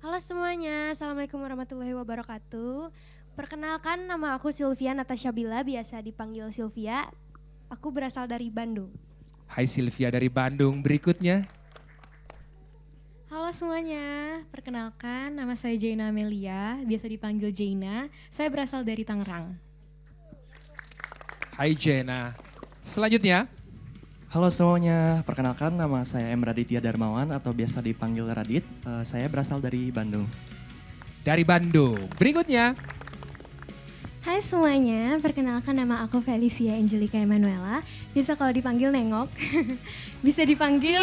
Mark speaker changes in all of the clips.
Speaker 1: Halo semuanya, Assalamualaikum warahmatullahi wabarakatuh. Perkenalkan, nama aku Sylvia Natasha Bila, biasa dipanggil Sylvia. Aku berasal dari Bandung.
Speaker 2: Hai Sylvia dari Bandung, berikutnya.
Speaker 3: Halo semuanya, perkenalkan nama saya Jaina Amelia, biasa dipanggil Jaina. Saya berasal dari Tangerang.
Speaker 2: Hai Jena. Selanjutnya.
Speaker 4: Halo semuanya, perkenalkan nama saya M. Raditya Darmawan atau biasa dipanggil Radit. Saya berasal dari Bandung.
Speaker 2: Dari Bandung, berikutnya.
Speaker 1: Hai semuanya, perkenalkan nama aku Felicia Angelica Emanuela. Bisa kalau dipanggil Nengok, bisa dipanggil...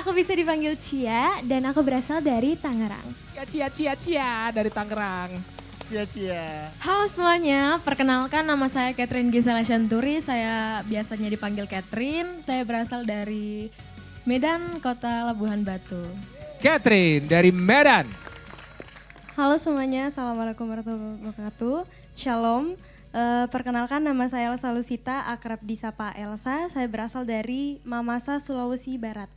Speaker 1: Aku bisa dipanggil Cia dan aku berasal dari Tangerang.
Speaker 2: Cia dari Tangerang.
Speaker 5: Cia-cia.
Speaker 3: Halo semuanya, perkenalkan nama saya Catherine Gisela Shanturi. Saya biasanya dipanggil Catherine. Saya berasal dari Medan, Kota Labuhan Batu.
Speaker 2: Catherine dari Medan.
Speaker 1: Halo semuanya, Assalamualaikum warahmatullahi wabarakatuh. Shalom. Perkenalkan nama saya Elsa Lusita, akrab disapa Elsa. Saya berasal dari Mamasa, Sulawesi Barat.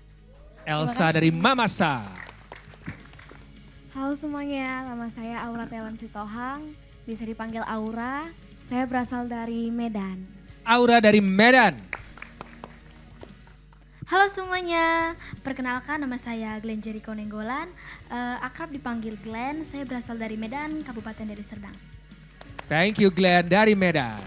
Speaker 2: Elsa dari Mamasa.
Speaker 6: Halo semuanya, nama saya Aura Telan Sitohang, bisa dipanggil Aura. Saya berasal dari Medan.
Speaker 2: Aura dari Medan.
Speaker 6: Halo semuanya, perkenalkan nama saya Glenn Jericho Nenggolan, akrab dipanggil Glenn. Saya berasal dari Medan, Kabupaten Deli Serdang.
Speaker 2: Thank you Glenn dari Medan.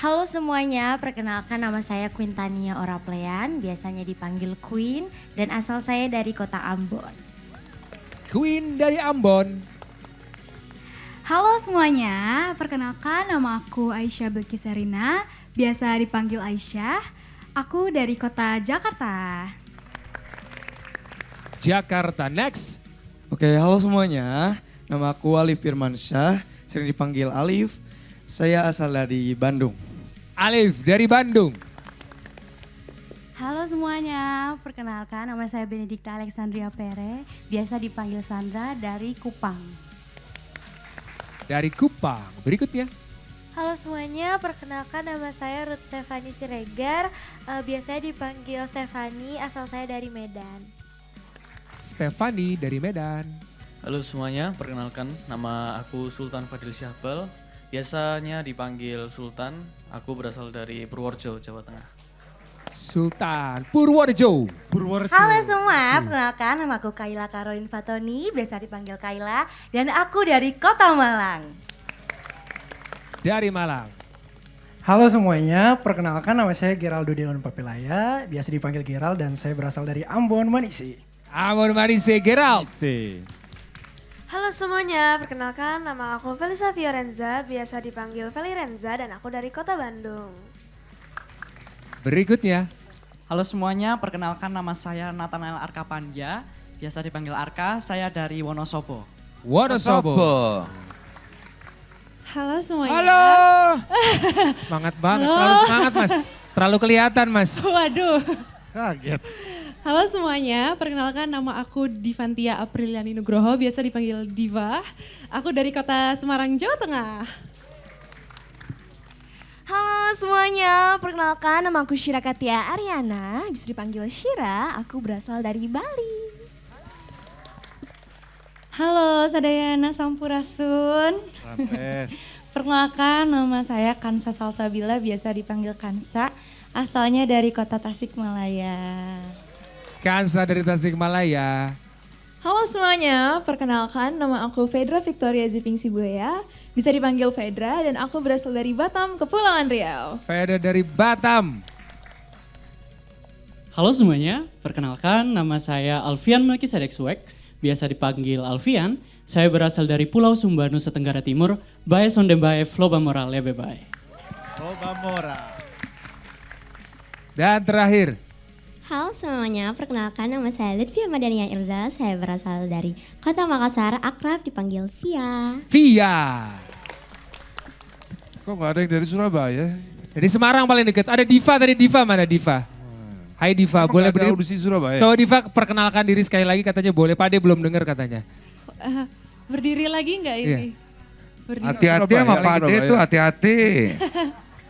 Speaker 7: Halo semuanya, perkenalkan nama saya Quintania Oraplean, biasanya dipanggil Queen dan asal saya dari kota Ambon.
Speaker 2: Queen dari Ambon.
Speaker 8: Halo semuanya, perkenalkan nama aku Aisyah Belkisarina, biasa dipanggil Aisyah. Aku dari kota Jakarta.
Speaker 2: Jakarta, next.
Speaker 5: Oke, halo semuanya. Nama aku Alif Firmansyah, sering dipanggil Alif. Saya asal dari Bandung.
Speaker 2: Alif dari Bandung.
Speaker 9: Halo semuanya, perkenalkan nama saya Benedikta Alexandria Pere, biasa dipanggil Sandra dari Kupang.
Speaker 2: Dari Kupang, berikutnya.
Speaker 10: Halo semuanya, perkenalkan nama saya Ruth Stefani Siregar, biasanya dipanggil Stefani, asal saya dari Medan.
Speaker 2: Stefani dari Medan.
Speaker 11: Halo semuanya, perkenalkan nama aku Sultan Fadil Syahbal, biasanya dipanggil Sultan, aku berasal dari Purworejo, Jawa Tengah.
Speaker 2: Sultan Purworejo.
Speaker 12: Halo semua, perkenalkan nama aku Kaila Caroline Fatoni, biasa dipanggil Kaila, dan aku dari Kota Malang.
Speaker 2: Dari Malang.
Speaker 13: Halo semuanya, perkenalkan nama saya Geraldo Deon Papilaya, biasa dipanggil Geral dan saya berasal dari Ambon Manisi.
Speaker 2: Ambon Manisi, Gerald.
Speaker 10: Halo semuanya, perkenalkan nama aku Felisa Fiorenza, biasa dipanggil Feli Renza, dan aku dari Kota Bandung.
Speaker 2: Berikutnya.
Speaker 14: Halo semuanya, perkenalkan nama saya Nathanael Arka Pandya, biasa dipanggil Arka, saya dari Wonosobo.
Speaker 2: Wonosobo.
Speaker 15: Halo semuanya.
Speaker 2: Halo. Semangat banget,
Speaker 15: Halo.
Speaker 2: terlalu semangat mas. Terlalu kelihatan mas.
Speaker 15: Waduh.
Speaker 5: Kaget.
Speaker 15: Halo semuanya, perkenalkan nama aku Divantia Apriliani Nugroho, biasa dipanggil Diva. Aku dari kota Semarang, Jawa Tengah.
Speaker 1: Halo semuanya, perkenalkan nama aku Syira Katia Ariana, bisa dipanggil Syira, aku berasal dari Bali.
Speaker 9: Halo Sadayana Sampurasun. Perkenalkan nama saya Kansa Salsabila, biasa dipanggil Kansa, asalnya dari kota Tasikmalaya.
Speaker 2: Kansa dari Tasikmalaya.
Speaker 16: Halo semuanya, perkenalkan nama aku Fedra Victoria Ziping Sibuaya, bisa dipanggil Fedra dan aku berasal dari Batam, Kepulauan Riau.
Speaker 2: Fedra dari Batam.
Speaker 17: Halo semuanya, perkenalkan nama saya Alfian Melkisedek Suek, biasa dipanggil Alfian. Saya berasal dari Pulau Sumba, Nusa Tenggara Timur, Bae Sondembae Floba Moral Lebebae.
Speaker 5: Floba Moral.
Speaker 2: Dan terakhir.
Speaker 18: Halo semuanya, perkenalkan nama saya Lutfia Madania Irza, saya berasal dari Kota Makassar, akrab dipanggil Via.
Speaker 2: Via.
Speaker 19: Kok gak ada yang dari Surabaya?
Speaker 2: Dari Semarang paling dekat. Ada Diva tadi, Diva mana Diva? Hai Diva, boleh berdiri?
Speaker 19: Audisi Surabaya.
Speaker 2: Coba Diva perkenalkan diri sekali lagi, katanya boleh. Pak De belum dengar katanya.
Speaker 15: Berdiri lagi nggak ini?
Speaker 2: Iya.
Speaker 19: Hati-hati sama Pak De tuh, hati-hati.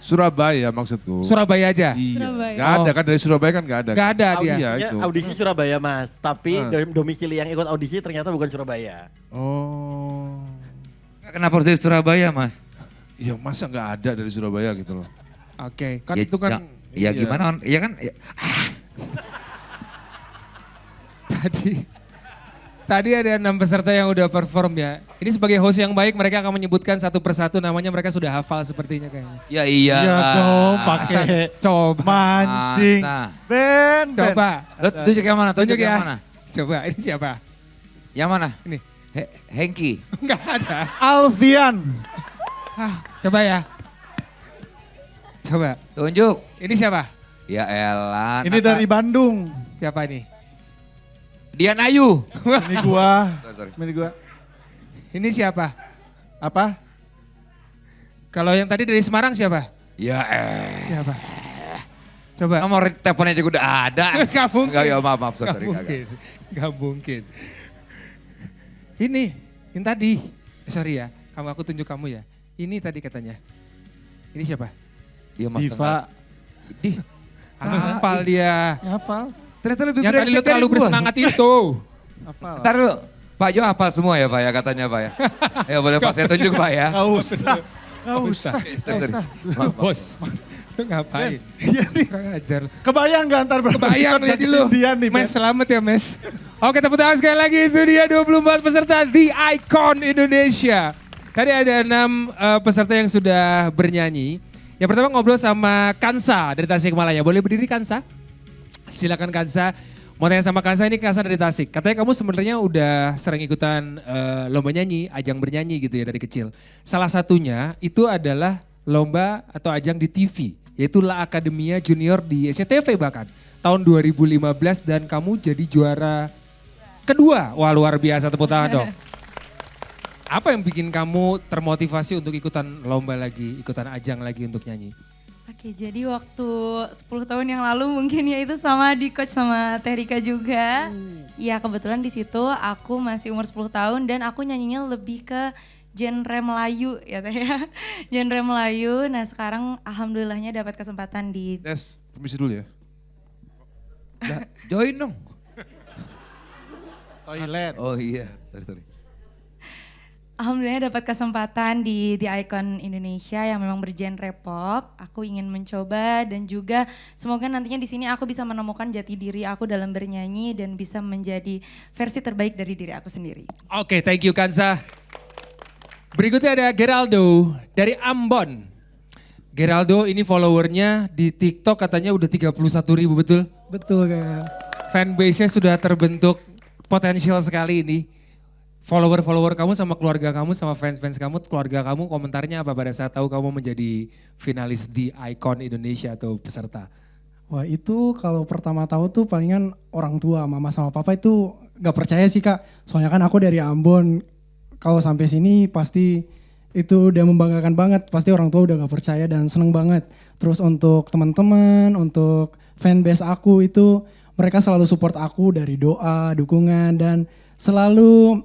Speaker 19: Surabaya maksudku.
Speaker 2: Surabaya aja?
Speaker 19: Iya.
Speaker 15: Surabaya.
Speaker 19: Gak ada kan dari Surabaya kan gak ada.
Speaker 2: Gak ada dia.
Speaker 19: Iya
Speaker 20: Audisinya
Speaker 19: itu.
Speaker 20: audisi Surabaya mas, tapi domisili yang ikut audisi ternyata bukan Surabaya.
Speaker 19: Oh.
Speaker 21: Kenapa harus dari Surabaya, Mas?
Speaker 19: Iya masa gak ada dari Surabaya gitu loh.
Speaker 2: Oke.
Speaker 19: Kan
Speaker 21: Ya,
Speaker 19: itu kan.
Speaker 21: Ya gimana, ya kan.
Speaker 2: Tadi ada 6 peserta yang udah perform ya. Ini sebagai host yang baik mereka akan menyebutkan satu persatu namanya, mereka sudah hafal sepertinya kayaknya.
Speaker 21: Ya iya.
Speaker 22: Iya dong, pakai
Speaker 2: coba
Speaker 22: mancing. Ben.
Speaker 2: Coba.
Speaker 21: Lo tunjuk yang mana?
Speaker 2: Tunjuk
Speaker 21: yang
Speaker 2: ya.
Speaker 21: mana?
Speaker 2: Coba, ini siapa?
Speaker 21: Yang mana?
Speaker 2: Ini.
Speaker 21: Hengki.
Speaker 2: Enggak ada.
Speaker 22: Alfian.
Speaker 2: Coba ya. Coba.
Speaker 21: Tunjuk.
Speaker 2: Ini siapa?
Speaker 21: Ya elah.
Speaker 22: Ini dari Bandung.
Speaker 2: Siapa ini?
Speaker 21: Dian Ayu.
Speaker 22: Ini gua.
Speaker 21: Sorry.
Speaker 22: Ini gua.
Speaker 2: Ini siapa?
Speaker 22: Apa?
Speaker 2: Kalau yang tadi dari Semarang siapa?
Speaker 21: Ya
Speaker 2: Siapa? Coba.
Speaker 21: Nomor teleponnya juga udah ada.
Speaker 2: Gak mungkin.
Speaker 21: Enggak, ya maaf,
Speaker 2: Gak
Speaker 21: sorry.
Speaker 2: mungkin. Gak mungkin. Ini, yang tadi. Sorry ya, aku tunjuk kamu ya. Ini tadi katanya. Ini siapa?
Speaker 21: Iya Mas.
Speaker 22: Diva.
Speaker 2: Ih, hafal dia.
Speaker 22: Hafal.
Speaker 21: Ternyata lebih
Speaker 2: Yang tadi lu
Speaker 21: brengsek dari
Speaker 2: terlalu
Speaker 21: gua.
Speaker 2: bersemangat itu.
Speaker 22: Hafal.
Speaker 21: Ntar dulu, Pak Jo hafal semua ya Pak ya katanya Pak ya. Ya boleh Pak saya tunjuk Pak ya.
Speaker 22: Gak usah. Gak usah.
Speaker 2: Bos, lu ngapain? Kurang ajar.
Speaker 22: Kebayang gak ntar
Speaker 2: Kebayang jadi lu.
Speaker 22: Indian nih,
Speaker 2: Mes, selamat ya Mes. Oke, tepuk tangan sekali lagi. Itu dia 24 peserta The Icon Indonesia. Tadi ada 6 peserta yang sudah bernyanyi. Yang pertama ngobrol sama Kansa dari Tasikmalaya. Boleh berdiri Kansa? Silakan Kansa. Mau tanya sama Kansa, ini Kansa dari Tasik. Katanya kamu sebenarnya udah sering ikutan lomba nyanyi, ajang bernyanyi gitu ya dari kecil. Salah satunya itu adalah lomba atau ajang di TV. Yaitu La Academia Junior di SCTV bahkan. Tahun 2015 dan kamu jadi juara kedua. Wah luar biasa, tepuk tangan dong. Apa yang bikin kamu termotivasi untuk ikutan lomba lagi, ikutan ajang lagi untuk nyanyi?
Speaker 9: Oke, jadi waktu 10 tahun yang lalu mungkin ya itu sama di coach sama Teh Rika juga. Ya kebetulan di situ aku masih umur 10 tahun dan aku nyanyinya lebih ke genre Melayu ya Teh ya. Genre Melayu, nah sekarang alhamdulillahnya dapat kesempatan di...
Speaker 19: Des, permisi dulu ya.
Speaker 21: Join dong.
Speaker 22: Toilet.
Speaker 21: Oh iya, sorry.
Speaker 9: Alhamdulillah dapat kesempatan di The Icon Indonesia yang memang bergenre pop. Aku ingin mencoba dan juga semoga nantinya di sini aku bisa menemukan jati diri aku dalam bernyanyi dan bisa menjadi versi terbaik dari diri aku sendiri.
Speaker 2: Oke, thank you Kansa. Berikutnya ada Geraldo dari Ambon. Geraldo ini followernya di TikTok katanya udah 31.000, betul?
Speaker 13: Betul Kak.
Speaker 2: Fanbase-nya sudah terbentuk, potensial sekali ini. Follower-follower kamu sama keluarga kamu sama fans-fans kamu, keluarga kamu komentarnya apa pada saat tahu kamu menjadi finalis The Icon Indonesia atau peserta?
Speaker 13: Wah itu kalau pertama tahu tuh palingan orang tua, mama sama papa itu gak percaya sih Kak. Soalnya kan aku dari Ambon, kalau sampai sini pasti itu udah membanggakan banget. Pasti orang tua udah gak percaya dan seneng banget. Terus untuk teman-teman, untuk fanbase aku itu mereka selalu support aku dari doa, dukungan dan selalu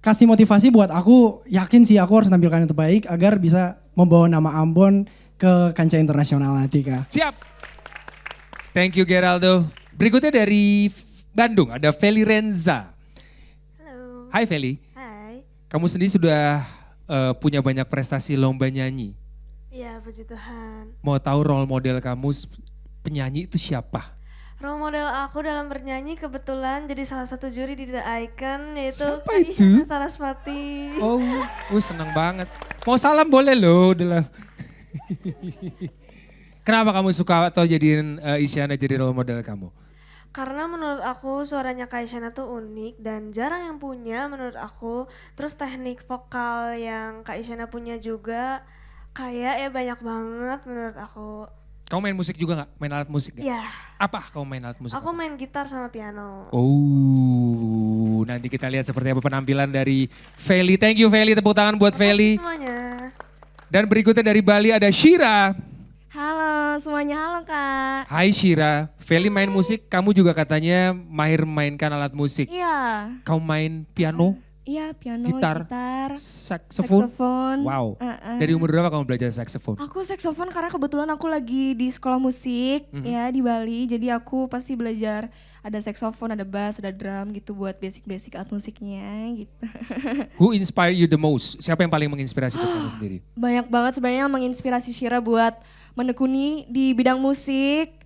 Speaker 13: kasih motivasi buat aku, yakin sih aku harus tampilkan yang terbaik agar bisa membawa nama Ambon ke kancah internasional nanti Kak.
Speaker 2: Siap. Thank you Geraldo. Berikutnya dari Bandung ada Feli Renza.
Speaker 10: Halo.
Speaker 2: Hai Feli.
Speaker 10: Hai.
Speaker 2: Kamu sendiri sudah punya banyak prestasi lomba nyanyi.
Speaker 10: Iya, puji Tuhan.
Speaker 2: Mau tahu role model kamu penyanyi itu siapa?
Speaker 10: Role model aku dalam bernyanyi kebetulan jadi salah satu juri di The Icon yaitu
Speaker 2: Siapa
Speaker 10: Kak
Speaker 2: itu?
Speaker 10: Isyana Sarasvati.
Speaker 2: Oh, seneng banget. Mau salam boleh loh. Kenapa kamu suka atau jadiin Isyana jadi role model kamu?
Speaker 10: Karena menurut aku suaranya Kak Isyana tuh unik dan jarang yang punya menurut aku. Terus teknik vokal yang Kak Isyana punya juga kayak ya banyak banget menurut aku.
Speaker 2: Kamu main musik juga gak? Main alat musik gak?
Speaker 10: Iya.
Speaker 2: Apa kamu main alat musik?
Speaker 10: Aku main gitar sama piano.
Speaker 2: Oh, nanti kita lihat seperti apa penampilan dari Feli. Thank you Feli, tepuk tangan buat Feli.
Speaker 10: Semuanya.
Speaker 2: Dan berikutnya dari Bali ada Shira.
Speaker 23: Halo semuanya, halo Kak.
Speaker 2: Hai Shira, Feli main musik, kamu juga katanya mahir mainkan alat musik.
Speaker 23: Iya.
Speaker 2: Kamu main piano?
Speaker 23: Iya, piano,
Speaker 2: Gitar,
Speaker 23: gitar,
Speaker 2: saksofon. Wow. Dari umur berapa kamu belajar saksofon?
Speaker 23: Aku saksofon karena kebetulan aku lagi di sekolah musik ya di Bali. Jadi aku pasti belajar ada saksofon, ada bass, ada drum gitu buat basic-basic alat musiknya gitu.
Speaker 2: Who inspire you the most? Siapa yang paling menginspirasi buat kamu sendiri?
Speaker 23: Banyak banget sebenarnya yang menginspirasi Shira buat menekuni di bidang musik.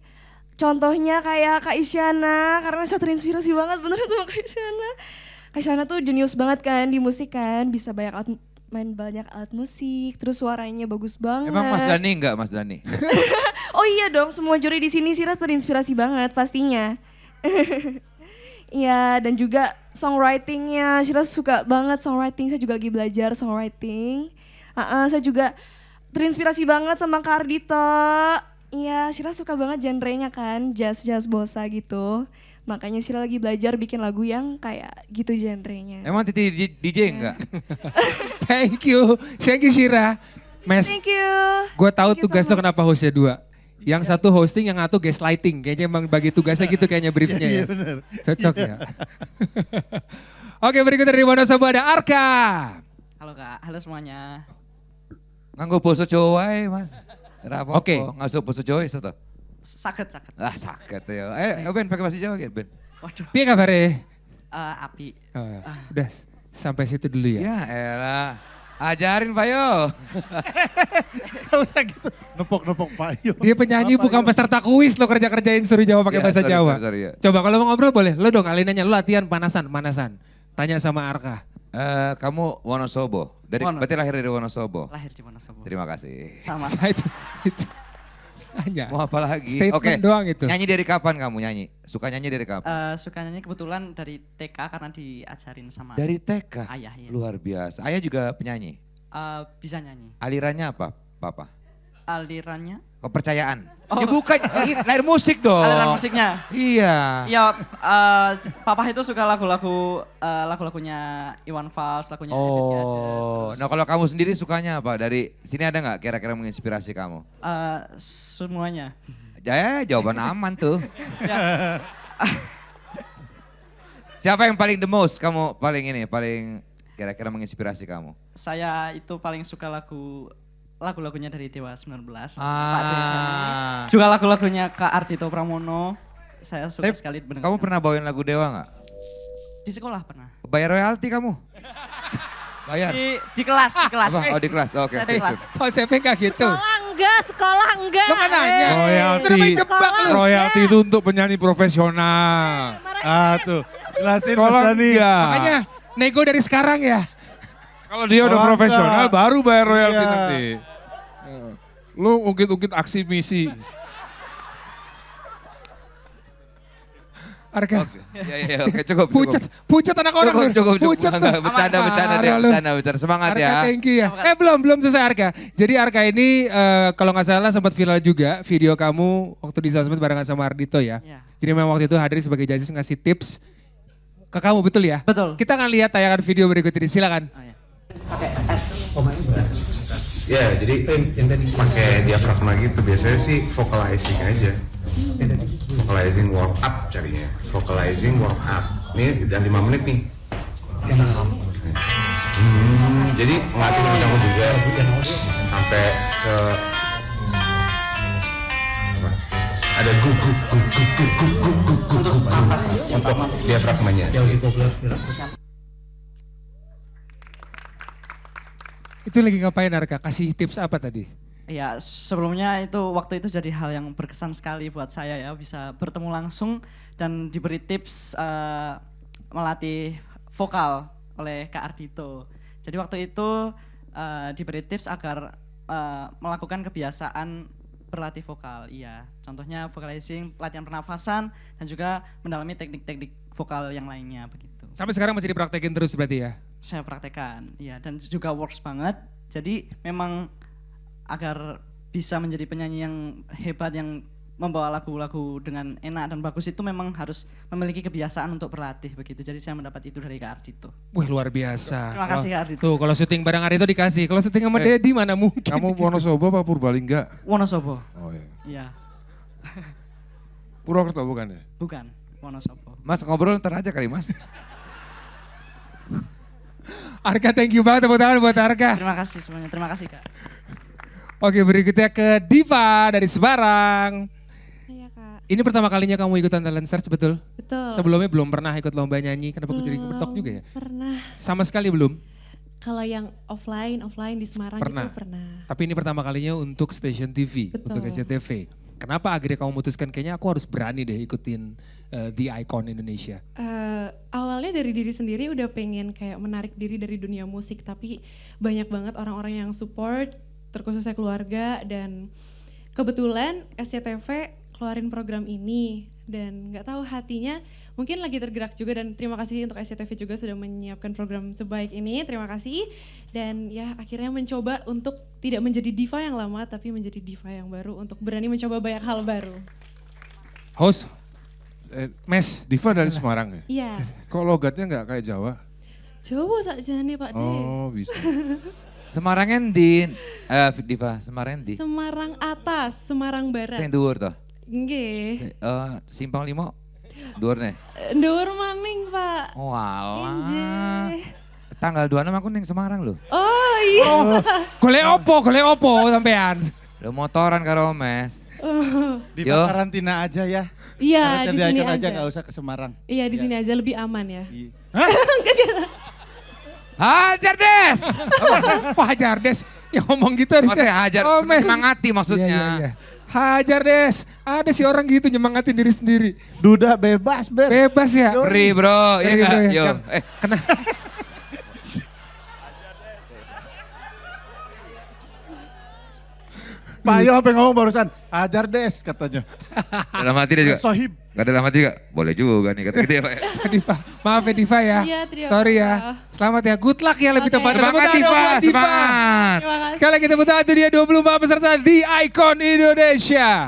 Speaker 23: Contohnya kayak Kak Isyana, karena saya terinspirasi banget beneran sama Kak Isyana. Kak Isyana tuh jenius banget kan di musik kan, bisa main banyak alat musik, terus suaranya bagus banget.
Speaker 21: Emang Mas Dani enggak Mas Dani?
Speaker 23: Oh iya dong, semua juri di sini Shira terinspirasi banget pastinya. Iya, dan juga songwritingnya, Shira suka banget songwriting, saya juga lagi belajar songwriting. Saya juga terinspirasi banget sama Kak Ardito. Iya, Shira suka banget genrenya kan, jazz bossa gitu. Makanya Shira lagi belajar bikin lagu yang kayak gitu genrenya.
Speaker 21: Emang Titi DJ enggak?
Speaker 2: Thank you Shira. Mes,
Speaker 23: Thank you.
Speaker 2: gue tahu tugas lo kenapa hostnya 2. Yang satu hosting, yang satu gaslighting. Kayaknya emang bagi tugasnya gitu kayaknya briefnya ya. Cocok ya. Oke, berikut dari Wonosobo ada Arka.
Speaker 14: Halo Kak, halo semuanya.
Speaker 21: Nganggo poso cowai Mas.
Speaker 2: Oke.
Speaker 21: Ngasuh poso cowai itu.
Speaker 14: Sakit.
Speaker 21: Ah sakit ya. Ben pakai bahasa Jawa gitu Ben.
Speaker 14: Waduh.
Speaker 2: Piye kabare?
Speaker 14: Api.
Speaker 2: Udah sampai situ dulu ya.
Speaker 21: Ya elah. Ajarin Payo.
Speaker 22: Gak usah gitu. Nepok-nepok Payo.
Speaker 2: Dia penyanyi bukan peserta kuis lo kerja-kerjain suruh jawab pakai bahasa Jawa.
Speaker 21: Sorry, ya.
Speaker 2: Coba kalau mau ngobrol boleh. Lo dong alinanya, lo latihan panasan. Tanya sama Arka.
Speaker 21: Kamu Wonosobo. Berarti lahir dari Wonosobo.
Speaker 14: Lahir di Wonosobo.
Speaker 21: Terima kasih.
Speaker 14: Sama.
Speaker 2: itu. Hanya.
Speaker 21: Mau apa lagi?
Speaker 2: Statement doang itu.
Speaker 21: Nyanyi dari kapan kamu nyanyi? Suka nyanyi dari kapan?
Speaker 14: Suka nyanyi kebetulan dari TK karena diajarin sama
Speaker 21: Dari TK?
Speaker 14: ayah. Ya.
Speaker 21: Luar biasa. Ayah juga penyanyi?
Speaker 14: Bisa nyanyi.
Speaker 21: Alirannya apa, Papa?
Speaker 14: Alirannya?
Speaker 21: Kepercayaan? Ya bukan, lahir musik dong.
Speaker 14: Aliran musiknya?
Speaker 21: Iya.
Speaker 14: Iya, Papa itu suka lagu-lagunya Iwan Fals, lagunya Ebit Ade.
Speaker 21: Nah kalau kamu sendiri sukanya apa? Dari sini ada nggak kira-kira menginspirasi kamu?
Speaker 14: Semuanya.
Speaker 21: Ya jawaban aman tuh.
Speaker 14: Ya.
Speaker 21: Siapa yang paling the most? Kamu paling kira-kira menginspirasi kamu?
Speaker 14: Saya itu paling suka lagu-lagunya dari Dewa 19. Juga lagu-lagunya Kak Ardito Pramono. Saya suka sekali mendengar.
Speaker 21: Kamu pernah bawain lagu Dewa nggak?
Speaker 14: Di sekolah pernah.
Speaker 21: Bayar royalti kamu? Bayar?
Speaker 14: Di kelas.
Speaker 21: Apa? Oh di kelas, oke.
Speaker 14: Saya di kelas.
Speaker 2: Konsepnya nggak gitu.
Speaker 12: Sekolah enggak.
Speaker 2: Lo kan nanya.
Speaker 19: Royalti itu untuk penyanyi profesional.
Speaker 22: Tuh. Jelasin Mas Dani.
Speaker 2: Makanya nego dari sekarang ya.
Speaker 19: Kalau dia udah profesional baru bayar royalti nanti. Lu ungkit-ungkit aksi misi.
Speaker 2: Arka.
Speaker 21: Ya, oke cukup.
Speaker 2: Pucat anak orang.
Speaker 21: Cukup.
Speaker 2: Pucat.
Speaker 21: Bercanda. Semangat
Speaker 2: Arka,
Speaker 21: ya.
Speaker 2: thank you ya. Belum selesai Arka. Jadi Arka ini kalau nggak salah sempat viral juga video kamu waktu di sosmed barengan sama Ardito ya. Jadi memang waktu itu hadir sebagai judges ngasih tips ke kamu, betul ya?
Speaker 14: Betul.
Speaker 2: Kita akan lihat tayangan video berikut ini, silakan.
Speaker 14: Pakai S.
Speaker 3: Ya, jadi pakai diafragma gitu. Biasanya sih vocalizing aja. Vocalizing warm up carinya. Vocalizing warm up. Ini udah 5 menit nih. Jadi ngelatih kencang juga sampai ke apa? Ada guk untuk diafragmanya.
Speaker 2: Itu lagi ngapain Arka? Kasih tips apa tadi?
Speaker 14: Ya sebelumnya waktu itu jadi hal yang berkesan sekali buat saya ya, bisa bertemu langsung dan diberi tips melatih vokal oleh Kak Ardito. Jadi waktu itu diberi tips agar melakukan kebiasaan berlatih vokal. Iya, contohnya vocalizing, latihan pernafasan dan juga mendalami teknik-teknik vokal yang lainnya begitu.
Speaker 2: Sampai sekarang masih dipraktekin terus berarti ya?
Speaker 14: Saya praktekkan, iya, dan juga works banget. Jadi memang agar bisa menjadi penyanyi yang hebat, yang membawa lagu-lagu dengan enak dan bagus itu memang harus memiliki kebiasaan untuk berlatih begitu. Jadi saya mendapat itu dari Kak Ardito.
Speaker 2: Wih luar biasa.
Speaker 14: Terima kasih Kak Ardito.
Speaker 2: Tuh kalau syuting bareng Ardito dikasih, kalau syuting sama Dedi mana mungkin.
Speaker 19: Kamu Wonosobo apa Purbalingga?
Speaker 14: Wonosobo.
Speaker 19: Oh iya.
Speaker 14: Iya.
Speaker 19: Purwokerto bukan ya?
Speaker 14: Bukan, Wonosobo.
Speaker 21: Mas ngobrol ntar aja kali Mas.
Speaker 2: Arka, thank you banget, tepuk tangan buat Arka.
Speaker 14: Terima kasih semuanya, terima kasih Kak.
Speaker 2: Oke, berikutnya ke Diva dari Semarang.
Speaker 15: Iya Kak.
Speaker 2: Ini pertama kalinya kamu ikutan Talent Search, betul?
Speaker 15: Betul.
Speaker 2: Sebelumnya belum pernah ikut lomba nyanyi, kenapa aku jadi kebetok juga ya?
Speaker 15: Pernah.
Speaker 2: Sama sekali belum?
Speaker 15: Kalau yang offline di Semarang
Speaker 2: Pernah.
Speaker 15: itu pernah.
Speaker 2: Tapi ini pertama kalinya untuk Station TV,
Speaker 15: Betul.
Speaker 2: untuk SCTV. Kenapa akhirnya kamu memutuskan kayaknya aku harus berani deh ikutin The Icon Indonesia?
Speaker 15: Awalnya dari diri sendiri udah pengen kayak menarik diri dari dunia musik, tapi banyak banget orang-orang yang support, terkhususnya keluarga, dan kebetulan SCTV keluarin program ini dan nggak tahu hatinya mungkin lagi tergerak juga, dan terima kasih untuk SCTV juga sudah menyiapkan program sebaik ini, terima kasih. Dan ya akhirnya mencoba untuk tidak menjadi diva yang lama tapi menjadi diva yang baru, untuk berani mencoba banyak hal baru.
Speaker 2: Host, Mes.
Speaker 19: Diva dari Semarang ya?
Speaker 15: Iya.
Speaker 19: Kok logatnya nggak kayak Jawa?
Speaker 15: Jawa saja nih Pak D.
Speaker 19: Oh bisa.
Speaker 21: Semarangnya di, Diva, Semarangnya di?
Speaker 15: Semarang atas, Semarang barat.
Speaker 21: Yang dhuwur toh?
Speaker 15: Nggih.
Speaker 21: Simpang 5, dhuwur nih?
Speaker 15: Dhuwur maning Pak.
Speaker 21: Oh alah.
Speaker 15: Injih.
Speaker 21: Tanggal 26 aku ning Semarang loh.
Speaker 15: Oh iya.
Speaker 2: Golek opo sampean?
Speaker 21: Lo motoran karo Mes.
Speaker 22: Di
Speaker 21: Yo.
Speaker 22: karantina aja ya.
Speaker 15: Iya, di sini
Speaker 22: aja
Speaker 15: aja.
Speaker 22: nggak usah ke Semarang.
Speaker 15: Iya, di sini aja lebih aman ya.
Speaker 21: Hajar Des!
Speaker 2: Pak Hajar Des, yang ngomong gitu harusnya.
Speaker 21: Maksudnya hajar, menyemangati maksudnya.
Speaker 2: Iya. Hajar Des, ada sih orang gitu nyemangatin diri sendiri.
Speaker 22: Duda bebas, Ber.
Speaker 2: Bebas ya?
Speaker 21: Free bro, iya
Speaker 2: Free,
Speaker 21: gak?
Speaker 2: bro, ya.
Speaker 21: Yo,
Speaker 2: Kena.
Speaker 22: Pak Ayo sampai ngomong barusan, Hajar Des katanya.
Speaker 21: dalam hati dia juga.
Speaker 22: Sohib.
Speaker 21: Gak dalam hati gak? Boleh juga nih, kata gitu ya Pak ya.
Speaker 2: Diva, maaf ya Diva ya.
Speaker 15: Iya, terima
Speaker 2: Sorry ya.
Speaker 15: kasih.
Speaker 2: Selamat ya, good luck ya lebih tepat.
Speaker 21: Semangat
Speaker 2: Tepuk tangan
Speaker 21: Diva,
Speaker 2: buat
Speaker 21: semangat.
Speaker 15: Terima kasih.
Speaker 2: Sekali lagi tepuk tangan, itu dia 24 peserta The Icon Indonesia.